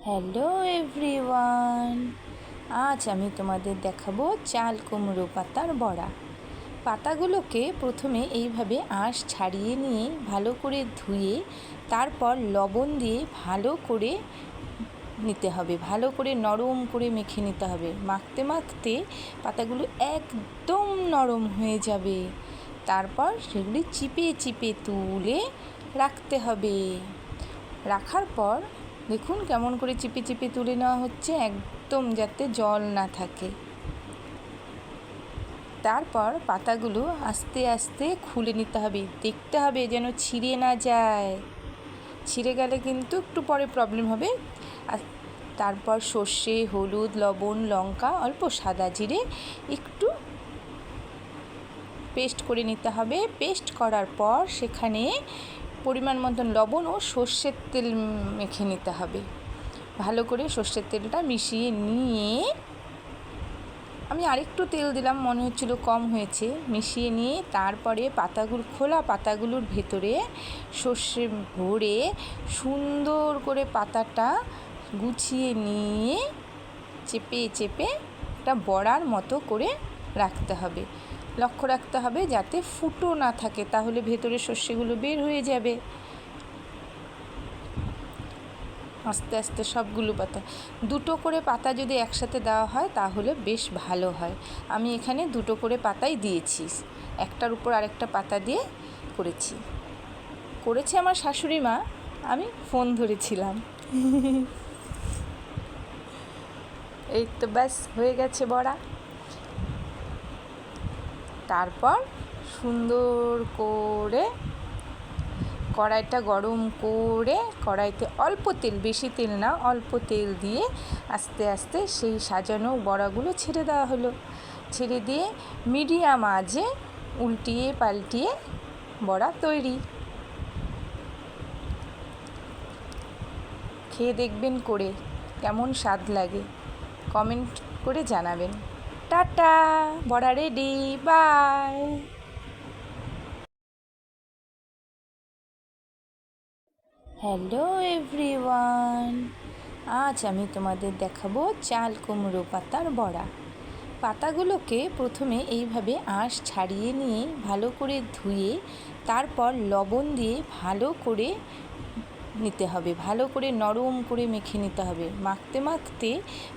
Hello everyone, আজ আমি তোমাদের দেখাবো চাল কুমড়ো পাতার বড়া। পাতাগুলোকে প্রথমে এইভাবে আঁশ ছাড়িয়ে নিয়ে ভালো করে ধুয়ে তারপর লবণ দিয়ে ভালো করে নিতে হবে, ভালো করে নরম করে মেখে নিতে হবে। মাখতে মাখতে পাতাগুলো একদম নরম হয়ে যাবে। তারপর সেগুলি চিপে চিপে তুলে রাখতে হবে। রাখার পর দেখুন কেমন করে চিপে চিপে তুলে নেওয়া হচ্ছে, একদম যাতে জল না থাকে। তারপর পাতাগুলো আস্তে আস্তে খুলে নিতে হবে, দেখতে হবে যেন ছিঁড়ে না যায়। ছিঁড়ে গেলে কিন্তু একটু পরে প্রবলেম হবে। আর তারপর সর্ষে, হলুদ, লবণ, লঙ্কা, অল্প সাদা জিরে একটু পেস্ট করে নিতে হবে। পেস্ট করার পর সেখানে পরিমাণ মতন লবণ ও সর্ষের তেল মেখে নিতে হবে। ভালো করে সর্ষের তেলটা মিশিয়ে নিয়ে, আমি আরেকটু তেল দিলাম, মনে হচ্ছিল কম হয়েছে, মিশিয়ে নিয়ে তারপরে খোলা পাতাগুলোর ভেতরে সর্ষে ভরে সুন্দর করে পাতাটা গুছিয়ে নিয়ে চেপে চেপে একটা বড়ার মতো করে রাখতে হবে। লক্ষ্য রাখতে হবে যাতে ফুটো না থাকে, তাহলে ভেতরে সর্ষেগুলো বের হয়ে যাবে। আস্তে আস্তে সবগুলো পাতা, দুটো করে পাতা যদি একসাথে দেওয়া হয় তাহলে বেশ ভালো হয়। আমি এখানে দুটো করে পাতাই দিয়েছি, একটার উপর আরেকটা পাতা দিয়ে করেছে আমার শাশুড়ি মা, আমি ফোন ধরেছিলাম। এই তো ব্যাস হয়ে গেছে বড়া। তারপর সুন্দর করে কড়াইটা গরম করে কড়াইতে অল্প তেল, বেশি তেল না, অল্প তেল দিয়ে আস্তে আস্তে সেই সাজানো বড়াগুলো ছেড়ে দেওয়া হলো। ছেড়ে দিয়ে মিডিয়াম আঁচে উল্টিয়ে পাল্টিয়ে বড়া তৈরি। খেয়ে দেখবেন করে কেমন স্বাদ লাগে, কমেন্ট করে জানাবেন। টাটা, বড়া রেডি, বাই। হ্যালো এভরিওয়ান, আজ আমি তোমাদের দেখাবো চাল কুমড়ো পাতার বড়া। পাতাগুলোকে প্রথমে এইভাবে আঁশ ছাড়িয়ে নিয়ে ভালো করে ধুয়ে তারপর লবণ দিয়ে ভালো করে নিতে হবে, ভালো করে নরম করে মেখে নিতে হবে। মাখতে মাখতে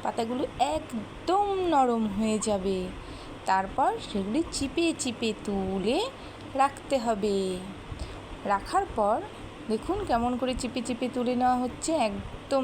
পাতাগুলো একদম নরম হয়ে যাবে। তারপর সেগুলি চিপে চিপে তুলে রাখতে হবে। রাখার পর দেখুন কেমন করে চিপে চিপে তুলে নেওয়া হচ্ছে, একদম